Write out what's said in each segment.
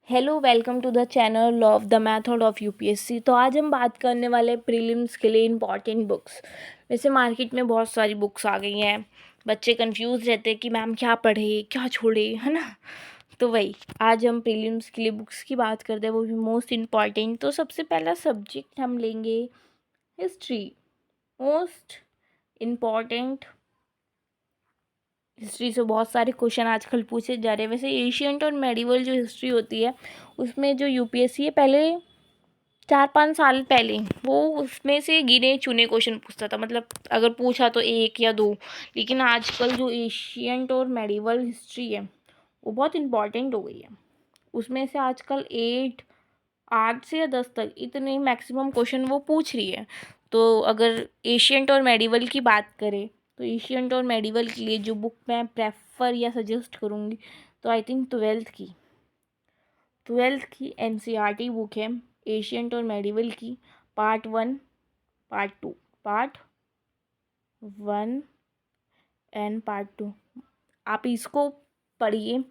Hello, welcome to the channel of the method of UPSC. तो आज हम बात करने वाले प्रीलिम्स के लिए इम्पॉर्टेंट बुक्स। वैसे मार्केट में बहुत सारी बुक्स आ गई हैं, बच्चे कंफ्यूज रहते हैं कि मैम क्या पढ़े क्या छोड़े, है ना। तो वही आज हम प्रीलिम्स के लिए बुक्स की बात करते हैं, वो भी मोस्ट इम्पॉर्टेंट। तो सबसे पहला सब्जेक्ट हम लेंगे हिस्ट्री, मोस्ट इम्पॉर्टेंट। हिस्ट्री से बहुत सारे क्वेश्चन आजकल पूछे जा रहे हैं। वैसे एशियंट और मेडिवल जो हिस्ट्री होती है उसमें जो यूपीएससी है पहले 4-5 साल पहले वो उसमें से गिने चुने क्वेश्चन पूछता था, मतलब अगर पूछा तो एक या दो। लेकिन आजकल जो एशियंट और मेडिवल हिस्ट्री है वो बहुत इम्पॉर्टेंट हो गई है। उसमें से आजकल 8 से या 10 तक इतने मैक्सिमम क्वेश्चन वो पूछ रही है। तो अगर एशियंट और मेडिवल की बात करें तो एशियंट और मेडिवल के लिए जो बुक मैं प्रेफर या सजेस्ट करूँगी तो आई थिंक ट्वेल्थ की एनसीईआरटी बुक है एशियंट और मेडिवल की, पार्ट 1, पार्ट 1 एंड पार्ट 2। आप इसको पढ़िए।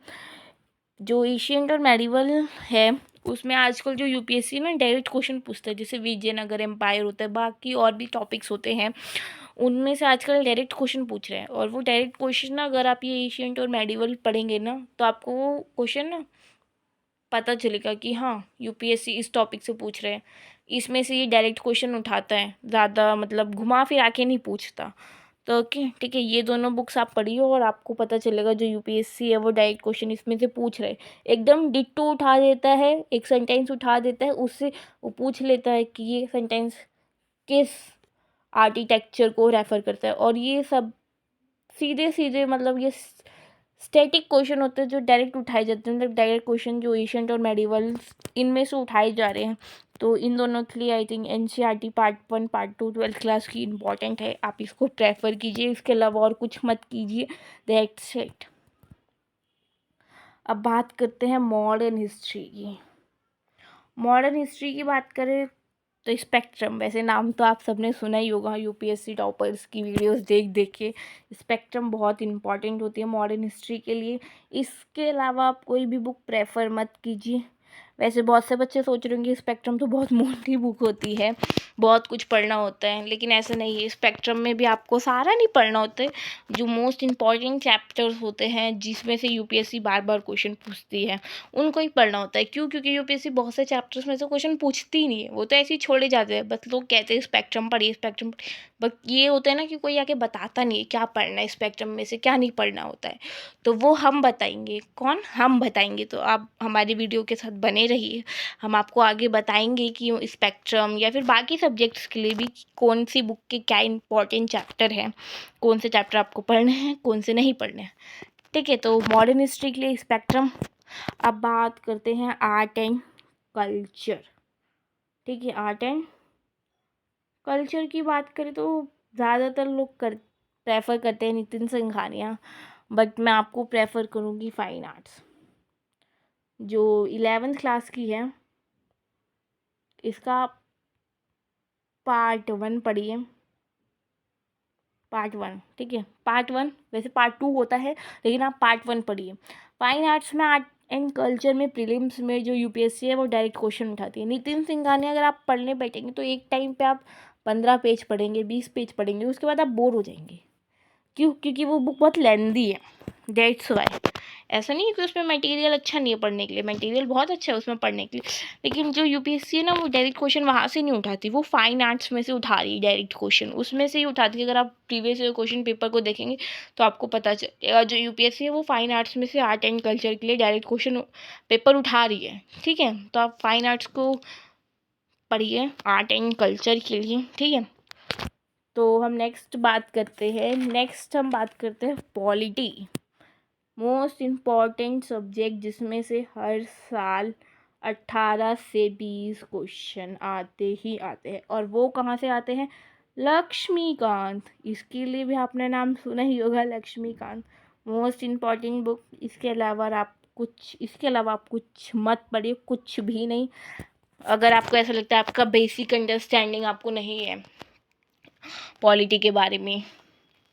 जो एशियंट और मेडिवल है उसमें आजकल जो यूपीएससी ना डायरेक्ट क्वेश्चन पूछता है, जैसे विजयनगर एम्पायर होता है, बाकी और भी टॉपिक्स होते हैं, उनमें से आजकल डायरेक्ट क्वेश्चन पूछ रहे हैं। और वो डायरेक्ट क्वेश्चन ना, अगर आप ये एशियंट और मेडिवल पढ़ेंगे ना तो आपको वो क्वेश्चन ना पता चलेगा कि हाँ यूपीएससी इस टॉपिक से पूछ रहे हैं, इसमें से ये डायरेक्ट क्वेश्चन उठाता है, ज़्यादा मतलब घुमा फिरा के नहीं पूछता। तो ओके ठीक है, ये दोनों बुक्स आप पढ़िए और आपको पता चलेगा जो यूपीएससी है वो डायरेक्ट क्वेश्चन इसमें से पूछ रहे हैं। एकदम डिट्टो उठा देता है, एक सेंटेंस उठा देता है, उससे वो पूछ लेता है कि ये सेंटेंस किस आर्किटेक्चर को रेफर करता है। और ये सब सीधे सीधे मतलब ये स्टैटिक क्वेश्चन होते हैं जो डायरेक्ट उठाए जाते हैं, मतलब डायरेक्ट क्वेश्चन जो एशियंट और मेडिवल इनमें से उठाए जा रहे हैं। तो इन दोनों के लिए I think NCERT part 1 part 2 twelfth class की इंपॉर्टेंट है, आप इसको प्रेफर कीजिए, इसके अलावा और कुछ मत कीजिए। That's it. अब बात करते हैं मॉडर्न हिस्ट्री की। मॉडर्न हिस्ट्री की बात करें तो स्पेक्ट्रम, वैसे नाम तो आप सबने सुना ही होगा, यूपीएससी टॉपर्स की वीडियोस देख देख के। स्पेक्ट्रम बहुत इंपॉर्टेंट होती है मॉडर्न हिस्ट्री के लिए। इसके अलावा आप कोई भी बुक प्रेफर मत कीजिए। वैसे बहुत से बच्चे सोच रहे होंगे स्पेक्ट्रम तो बहुत मोटी बुक होती है, बहुत कुछ पढ़ना होता है, लेकिन ऐसा नहीं है। स्पेक्ट्रम में भी आपको सारा नहीं पढ़ना होता है, जो मोस्ट इम्पॉर्टेंट चैप्टर्स होते हैं जिसमें से यूपीएससी बार बार क्वेश्चन पूछती है उनको ही पढ़ना होता है। क्यों? क्योंकि यूपीएससी बहुत से चैप्टर्स में से क्वेश्चन पूछती ही नहीं है, वो तो ऐसे ही छोड़े जाते हैं। बस लोग कहते हैं स्पेक्ट्रम पढ़िए स्पेक्ट्रम, बट ये होता है ना कि कोई आके बताता नहीं है क्या पढ़ना है, स्पेक्ट्रम में से क्या नहीं पढ़ना होता है। तो वो हम बताएंगे। कौन? हम बताएंगे। तो आप हमारी वीडियो के साथ बने रहिए, हम आपको आगे बताएंगे कि स्पेक्ट्रम या फिर बाकी सब्जेक्ट्स के लिए भी कौन सी बुक के क्या इंपॉर्टेंट चैप्टर हैं, कौन से चैप्टर आपको पढ़ने हैं, कौन से नहीं पढ़ने हैं। ठीक है, तो मॉडर्न हिस्ट्री के लिए स्पेक्ट्रम। अब बात करते हैं आर्ट एंड कल्चर। ठीक है, आर्ट एंड कल्चर की बात करें तो ज़्यादातर लोग प्रेफर करते हैं नितिन सिंघानिया, बट मैं आपको प्रेफर करूँगी फाइन आर्ट्स जो 11th क्लास की है। इसका पार्ट 1 पढ़िए, पार्ट 1। ठीक है, पार्ट 1, वैसे पार्ट 2 होता है लेकिन आप पार्ट 1 पढ़िए। फाइन आर्ट्स में आर्ट एंड कल्चर में प्रीलिम्स में जो यूपीएससी है वो डायरेक्ट क्वेश्चन उठाती है। नितिन सिंघानिया अगर आप पढ़ने बैठेंगे तो एक टाइम पे आप 15 पेज पढ़ेंगे, 20 पेज पढ़ेंगे, उसके बाद आप बोर हो जाएंगे। क्यों? क्योंकि वो बुक बहुत लेंदी है, दैट्स वाई। ऐसा नहीं है कि उसमें मटेरियल अच्छा नहीं है पढ़ने के लिए, मटेरियल बहुत अच्छा है उसमें पढ़ने के लिए, लेकिन जो यूपीएससी है ना वो डायरेक्ट क्वेश्चन वहाँ से नहीं उठाती, वो फाइन आर्ट्स में से उठा रही है डायरेक्ट क्वेश्चन, उसमें से ही उठाती है। अगर आप प्रीवियस ईयर क्वेश्चन पेपर को देखेंगे तो आपको पता चलेगा जो यूपीएससी है वो फाइन आर्ट्स में से आर्ट एंड कल्चर के लिए डायरेक्ट क्वेश्चन पेपर उठा रही है। ठीक है, तो आप फाइन आर्ट्स को पढ़िए आर्ट एंड कल्चर के लिए। ठीक है, तो हम नेक्स्ट बात करते हैं पॉलिटी, मोस्ट इम्पॉर्टेंट सब्जेक्ट जिसमें से हर साल 18 से 20 क्वेश्चन आते ही आते हैं। और वो कहाँ से आते हैं? लक्ष्मीकांत, इसके लिए भी आपने नाम सुना ही होगा, लक्ष्मीकांत मोस्ट इम्पॉर्टेंट बुक। इसके अलावा आप कुछ मत पढ़िए, कुछ भी नहीं। अगर आपको ऐसा लगता है आपका बेसिक अंडरस्टैंडिंग आपको नहीं है पॉलिटी के बारे में,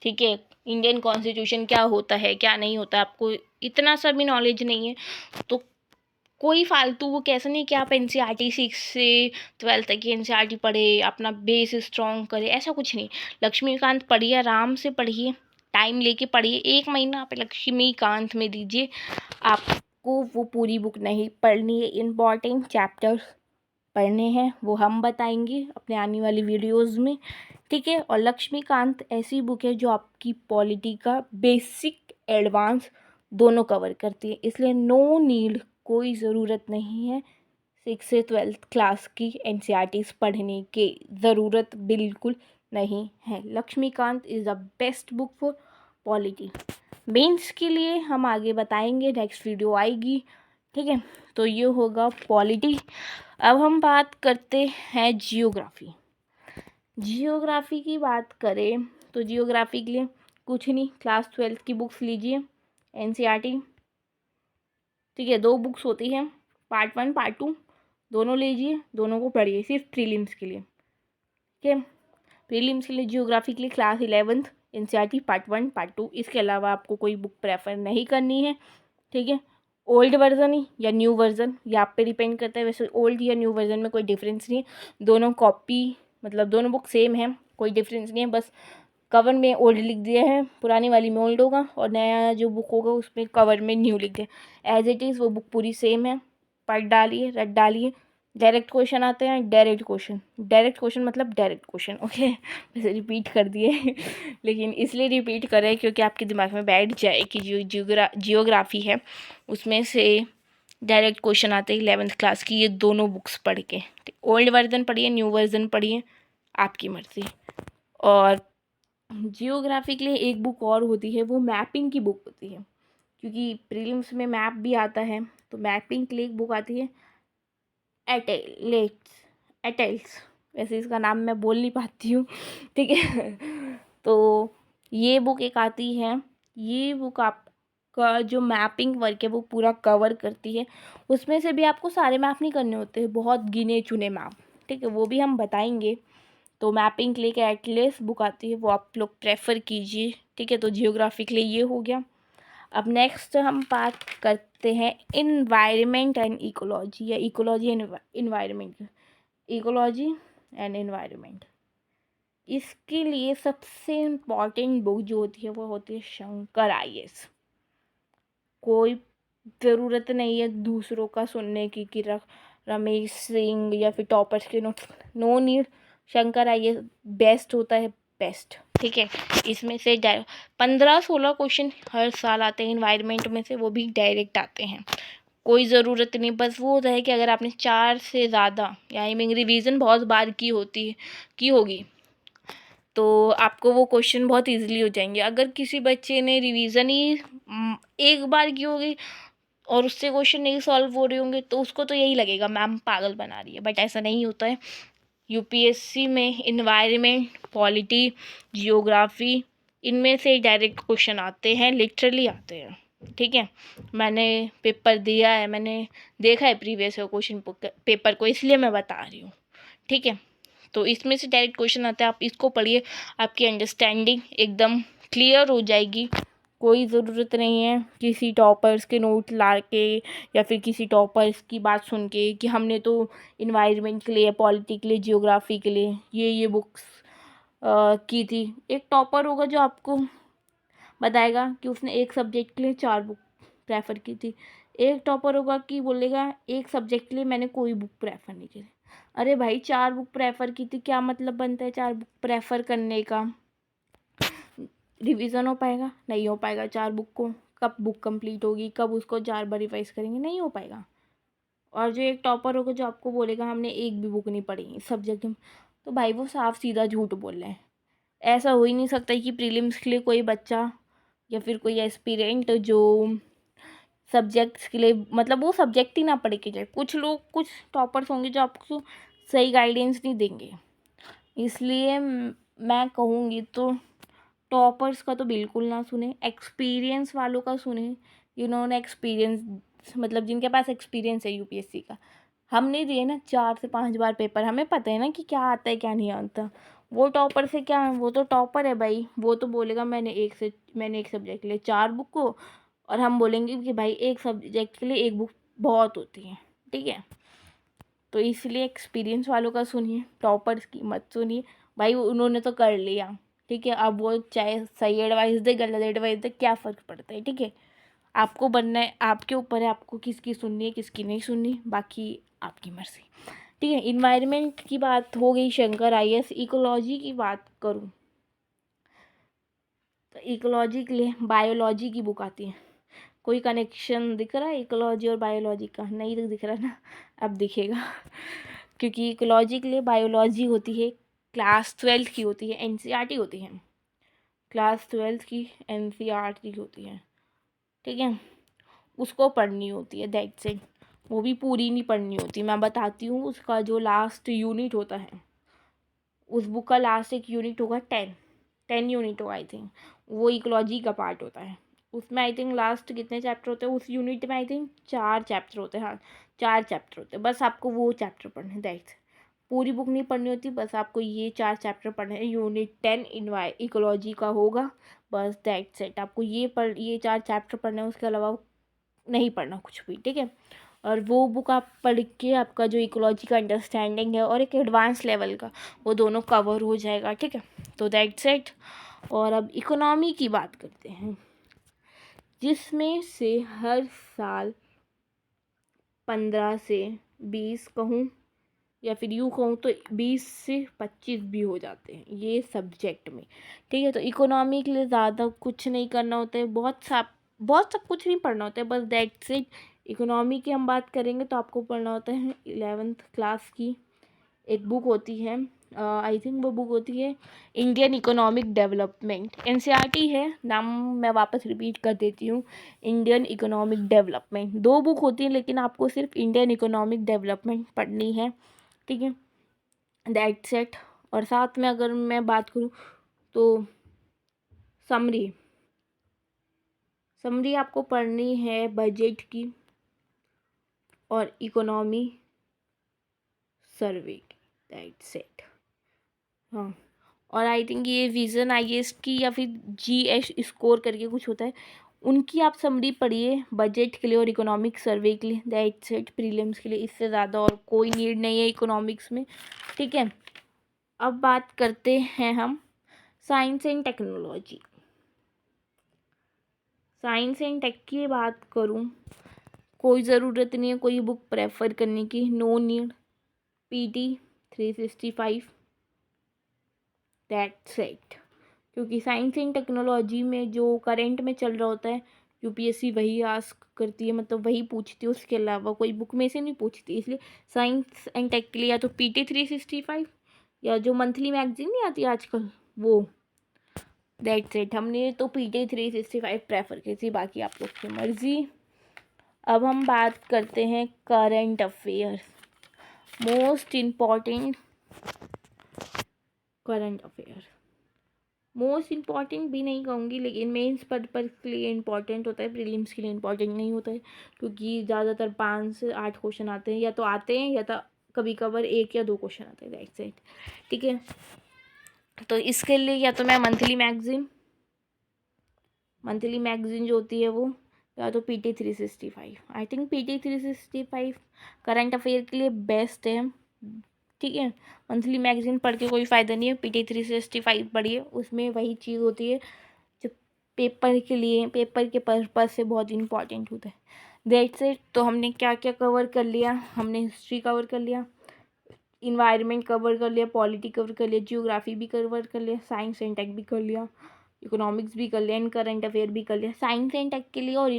ठीक है, इंडियन कॉन्स्टिट्यूशन क्या होता है क्या नहीं होता, आपको इतना सा भी नॉलेज नहीं है, तो कोई फालतू वो कैसा नहीं कि आप एनसीईआरटी 6 से 12 तक की एनसीईआरटी पढ़े, अपना बेस स्ट्रॉन्ग करे, ऐसा कुछ नहीं। लक्ष्मीकांत पढ़िए, आराम से पढ़िए, टाइम लेके पढ़िए। 1 महीना आप लक्ष्मीकांत में दीजिए, आपको वो पूरी बुक नहीं पढ़नी है। इम्पॉर्टेंट चैप्टर्स पढ़ने हैं, वो हम बताएंगे अपने आने वाली वीडियोज़ में, ठीक है। और लक्ष्मीकांत ऐसी बुक है जो आपकी पॉलिटी का बेसिक एडवांस दोनों कवर करती है, इसलिए नो नीड, कोई ज़रूरत नहीं है 6 से 12th क्लास की एनसीईआरटीज़ पढ़ने की, ज़रूरत बिल्कुल नहीं है। Laxmikanth is the best book for polity. Mains के लिए हम आगे बताएंगे, नेक्स्ट वीडियो आएगी, ठीक है। तो ये होगा पॉलिटी। अब हम बात करते हैं जियोग्राफी। जियोग्राफी की बात करें तो जियोग्राफी के लिए कुछ नहीं, क्लास 12th की बुक्स लीजिए, एनसीईआरटी, ठीक है। 2 बुक्स होती हैं, पार्ट 1 पार्ट 2, दोनों लीजिए, दोनों को पढ़िए सिर्फ प्रीलिम्स के लिए, ठीक है। प्रीलिम्स के लिए जियोग्राफी के लिए class 11th NCERT part 1 part 2, इसके अलावा आपको कोई बुक प्रेफर नहीं करनी है, ठीक है। ओल्ड वर्जन ही या न्यू वर्जन, ये आप पे डिपेंड करता है। वैसे ओल्ड या न्यू वर्जन में कोई डिफरेंस नहीं है, दोनों कॉपी मतलब दोनों बुक सेम है, कोई डिफरेंस नहीं है। बस कवर में ओल्ड लिख दिया है, पुरानी वाली में ओल्ड होगा, और नया जो बुक होगा उसमें कवर में न्यू लिख दिया। एज इट इज़ वो बुक पूरी सेम है, पढ़ डालिए, रट डालिए। डायरेक्ट क्वेश्चन आते हैं, डायरेक्ट क्वेश्चन मतलब डायरेक्ट क्वेश्चन, ओके। वैसे रिपीट कर दिए लेकिन इसलिए रिपीट कर रहे हैं क्योंकि आपके दिमाग में बैठ जाए कि जो जियोग्राफी है उसमें से डायरेक्ट क्वेश्चन आते हैं 11th क्लास की, ये दोनों बुक्स पढ़ के। ओल्ड वर्जन पढ़िए, न्यू वर्जन पढ़िए, आपकी मर्ज़ी। और जियोग्राफी के लिए एक बुक और होती है, वो मैपिंग की बुक होती है, क्योंकि प्रीलिम्स में मैप भी आता है, तो मैपिंग के लिए एक बुक आती है, एटेल्स, वैसे इसका नाम मैं बोल नहीं पाती हूँ, ठीक है तो ये बुक एक आती है, ये बुक आपका जो मैपिंग वर्क है वो पूरा कवर करती है। उसमें से भी आपको सारे मैप नहीं करने होते हैं, बहुत गिने चुने मैप, ठीक है, वो भी हम बताएंगे। तो मैपिंग के लिए एक एटलस बुक आती है, वो आप लोग प्रेफर कीजिए, ठीक है। तो जियोग्राफी के लिए ये हो गया। अब नेक्स्ट हम बात करते हैं इन्वायरमेंट एंड इकोलॉजी, या ecology and environment, ecology and environment. इसके लिए सबसे इम्पॉर्टेंट बुक जो होती है वो होती है शंकर IAS। कोई ज़रूरत नहीं है दूसरों का सुनने की कि रमेश सिंह या फिर टॉपर्स के notes, no need. Shankar IAS best होता है, बेस्ट, ठीक है। इसमें से 15-16 क्वेश्चन हर साल आते हैं इन्वायरमेंट में से, वो भी डायरेक्ट आते हैं, कोई ज़रूरत नहीं। बस वो होता है कि अगर आपने 4 से ज़्यादा, यानी मैं रिवीजन बहुत बार की होगी, तो आपको वो क्वेश्चन बहुत इजीली हो जाएंगे। अगर किसी बच्चे ने रिवीजन ही एक बार की होगी और उससे क्वेश्चन नहीं सॉल्व हो रहे होंगे, तो उसको तो यही लगेगा मैम पागल बना रही है, बट ऐसा नहीं होता है। यूपीएससी में इन्वायरमेंट, पॉलिटी, जियोग्राफी, इनमें से डायरेक्ट क्वेश्चन आते हैं, लिटरली आते हैं, ठीक है। मैंने पेपर दिया है, मैंने देखा है प्रीवियस क्वेश्चन पेपर को, इसलिए मैं बता रही हूँ, ठीक है। तो इसमें से डायरेक्ट क्वेश्चन आते हैं, आप इसको पढ़िए, आपकी अंडरस्टैंडिंग एकदम क्लियर हो जाएगी। कोई ज़रूरत नहीं है किसी टॉपर्स के नोट ला के या फिर किसी टॉपर्स की बात सुन के कि हमने तो इन्वायरमेंट के लिए, पॉलिटी के लिए, जियोग्राफी के लिए ये बुक्स की थी। एक टॉपर होगा जो आपको बताएगा कि उसने एक सब्जेक्ट के लिए 4 बुक प्रेफर की थी, एक टॉपर होगा कि बोलेगा एक सब्जेक्ट के लिए मैंने कोई बुक प्रेफर नहीं की। अरे भाई 4 बुक प्रेफर की थी, क्या मतलब बनता है 4 बुक प्रेफर करने का? रिवीजन हो पाएगा? नहीं हो पाएगा। 4 बुक को कब बुक कंप्लीट होगी, कब उसको 4 बार रिवाइज करेंगे? नहीं हो पाएगा। और जो एक टॉपर होगा जो आपको बोलेगा हमने एक भी बुक नहीं पढ़ी सब्जेक्ट में, तो भाई वो साफ सीधा झूठ बोल रहे हैं। ऐसा हो ही नहीं सकता कि प्रीलिम्स के लिए कोई बच्चा या फिर कोई एस्पिरेंट जो सब्जेक्ट्स के लिए, मतलब वो सब्जेक्ट ही ना पढ़ के जाए। कुछ लोग, कुछ टॉपर्स होंगे जो आपको सही गाइडेंस नहीं देंगे, इसलिए मैं कहूँगी तो टॉपर्स का तो बिल्कुल ना सुने, एक्सपीरियंस वालों का सुने, जिन्होंने एक्सपीरियंस, मतलब जिनके पास एक्सपीरियंस है यूपीएससी का। हमने दिए ना 4 से 5 बार पेपर, हमें पता है ना कि क्या आता है क्या नहीं आता। वो टॉपर से क्या है, वो तो टॉपर है भाई, वो तो बोलेगा मैंने एक सब्जेक्ट के लिए 4 बुक को, और हम बोलेंगे कि भाई एक सब्जेक्ट के लिए एक बुक बहुत होती हैं, ठीक है। तो इसलिए एक्सपीरियंस वालों का सुनिए, टॉपर्स की मत सुनिए। भाई उन्होंने तो कर लिया, ठीक है। अब वो चाहे सही एडवाइस दे गलत एडवाइस दे, क्या फ़र्क पड़ता है, ठीक है। आपको बनना है, आपके ऊपर है आपको किसकी सुननी है किसकी नहीं सुननी, बाकी आपकी मर्ज़ी, ठीक है। इन्वायरमेंट की बात हो गई, शंकर IAS। इकोलॉजी की बात करूँ तो इकोलॉजी के लिए बायोलॉजी की बुक आती है। कोई कनेक्शन दिख रहा है इकोलॉजी और बायोलॉजी का? नहीं तो दिख रहा ना, अब दिखेगा। क्योंकि इकोलॉजी के लिए बायोलॉजी होती है, क्लास 12 की होती है, NCERT होती है। क्लास 12 की NCERT होती है, ठीक है। उसको पढ़नी होती है, दैट्स इट। वो भी पूरी नहीं पढ़नी होती, मैं बताती हूँ। उसका जो लास्ट यूनिट होता है, उस बुक का लास्ट एक यूनिट होगा 10 यूनिट होगा आई थिंक, वो इकोलॉजी का पार्ट होता है। उसमें आई थिंक लास्ट कितने चैप्टर होते हैं उस यूनिट में? आई थिंक 4 चैप्टर होते हैं, हाँ 4 चैप्टर होते हैं। बस आपको वो चैप्टर पढ़ने हैं, दैट्स। पूरी बुक नहीं पढ़नी होती, बस आपको ये 4 चैप्टर पढ़ने हैं। यूनिट 10 इकोलॉजी का होगा, बस दैट्स इट। आपको ये 4 चैप्टर पढ़ने हैं, उसके अलावा नहीं पढ़ना कुछ भी, ठीक है। और वो बुक आप पढ़ के आपका जो इकोलॉजी का अंडरस्टैंडिंग है और एक एडवांस लेवल का, वो दोनों कवर हो जाएगा, ठीक है। तो दैट्स इट। और अब इकोनॉमी की बात करते हैं, जिसमें से हर साल 15 से 20 कहूँ, या फिर यूँ कहूँ तो 20 से 25 भी हो जाते हैं ये सब्जेक्ट में, ठीक है। तो इकोनॉमी के लिए ज़्यादा कुछ नहीं करना होता है, बहुत सब कुछ नहीं पढ़ना होता है, बस दैट्स इट। इकोनॉमी की हम बात करेंगे तो आपको पढ़ना होता है 11th क्लास की एक बुक होती है, आई थिंक वो बुक होती है इंडियन इकोनॉमिक डेवलपमेंट। NCERT है नाम, मैं वापस रिपीट कर देती हूँ, इंडियन इकोनॉमिक डेवलपमेंट। 2 बुक होती हैं, लेकिन आपको सिर्फ इंडियन इकोनॉमिक डेवलपमेंट पढ़नी है, ठीक है, दैट्स इट। और साथ में अगर मैं बात करूँ तो समरी आपको पढ़नी है बजट की और इकोनॉमी सर्वे की, दैट्स इट। हाँ, और आई थिंक ये विज़न IAS की या फिर GS स्कोर करके कुछ होता है, उनकी आप समरी पढ़िए बजट के लिए और इकोनॉमिक सर्वे के लिए, दैट्स इट। प्रीलिम्स के लिए इससे ज़्यादा और कोई नीड नहीं है इकोनॉमिक्स में, ठीक है। अब बात करते हैं हम science and technology. Science and tech की बात करूँ, कोई ज़रूरत नहीं है कोई बुक प्रेफर करने की, no need. PT 365, that's it. क्योंकि साइंस एंड टेक्नोलॉजी में जो करंट में चल रहा होता है, UPSC वही आस्क करती है, मतलब वही पूछती है, उसके अलावा कोई बुक में से नहीं पूछती। इसलिए साइंस एंड टेक के लिए या तो PT 365 या जो मंथली मैगजीन नहीं आती आजकल, वो, दैट्स इट। हमने तो PT 365 प्रेफर की थी, बाकी आप लोग की मर्ज़ी। अब हम बात करते हैं current affairs, most important current affair. Most important भी नहीं कहूँगी, लेकिन मेंस पर्पज़ के लिए इम्पॉर्टेंट होता है, प्रीलिम्स के लिए इम्पॉर्टेंट नहीं होता है। क्योंकि ज़्यादातर 5 से 8 क्वेश्चन आते हैं, या तो आते हैं या तो कभी कभार 1 या 2 क्वेश्चन आते हैं, दैट्स इट, ठीक है। तो इसके लिए या तो मैं मंथली मैगज़ीन जो होती है वो, या तो PT 365। I think PT 365 current affair के लिए बेस्ट है, ठीक है। मंथली मैगज़ीन पढ़ के कोई फ़ायदा नहीं है, PT 365 पढ़िए, उसमें वही चीज़ होती है जो पेपर के पर्पज़ से बहुत इंपॉर्टेंट होता है, दैट्स इट। तो हमने क्या क्या कवर कर लिया? हमने हिस्ट्री कवर कर लिया, इन्वायरमेंट कवर कर लिया, पॉलिटी कवर कर लिया, जियोग्राफी भी कवर कर लिया, साइंस एंड टेक भी कर लिया, इकोनॉमिक्स भी कर लिया, एंड करंट अफेयर भी कर लिया। साइंस एंड टेक के लिए और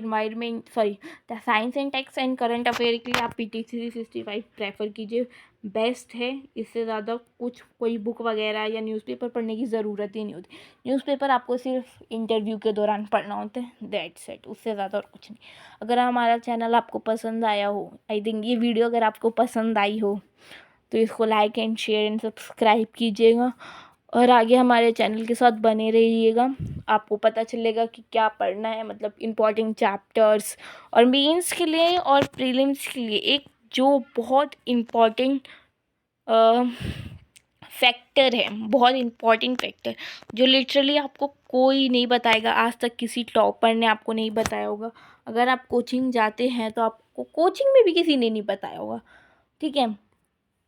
science and techs and current affair के लिए आप PT 365 प्रेफर कीजिए, बेस्ट है। इससे ज़्यादा कुछ कोई बुक वगैरह या न्यूज़पेपर पढ़ने की ज़रूरत ही नहीं होती। न्यूज़पेपर आपको सिर्फ इंटरव्यू के दौरान पढ़ना होता है, दैट्स इट, उससे ज़्यादा और कुछ नहीं। अगर हमारा चैनल आपको पसंद आया हो, आई थिंक ये वीडियो अगर आपको पसंद आई हो, तो इसको like and share and subscribe कीजिएगा और आगे हमारे चैनल के साथ बने रहिएगा। आपको पता चलेगा कि क्या पढ़ना है, मतलब इम्पॉर्टेंट चैप्टर्स। और मेंस के लिए और प्रीलिम्स के लिए एक जो बहुत इम्पॉर्टेंट फैक्टर है, बहुत इम्पॉर्टेंट फैक्टर, जो लिटरली आपको कोई नहीं बताएगा, आज तक किसी टॉपर ने आपको नहीं बताया होगा। अगर आप कोचिंग जाते हैं तो आपको कोचिंग में भी किसी ने नहीं बताया होगा, ठीक है।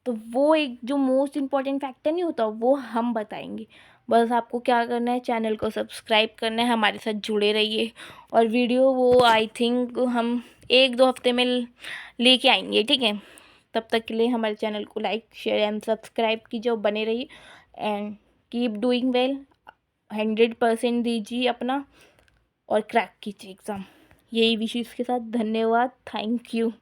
तो वो एक जो मोस्ट इम्पॉर्टेंट फैक्टर नहीं होता, वो हम बताएंगे। बस आपको क्या करना है, चैनल को सब्सक्राइब करना है, हमारे साथ जुड़े रहिए। और वीडियो वो आई थिंक हम 1-2 हफ्ते में लेके आएंगे, ठीक है। तब तक के लिए हमारे चैनल को लाइक शेयर एंड सब्सक्राइब कीजिए और बने रहिए। एंड कीप डूइंग वेल, 100% दीजिए अपना और क्रैक कीजिए एग्ज़ाम। यही विशेष के साथ धन्यवाद, थैंक यू।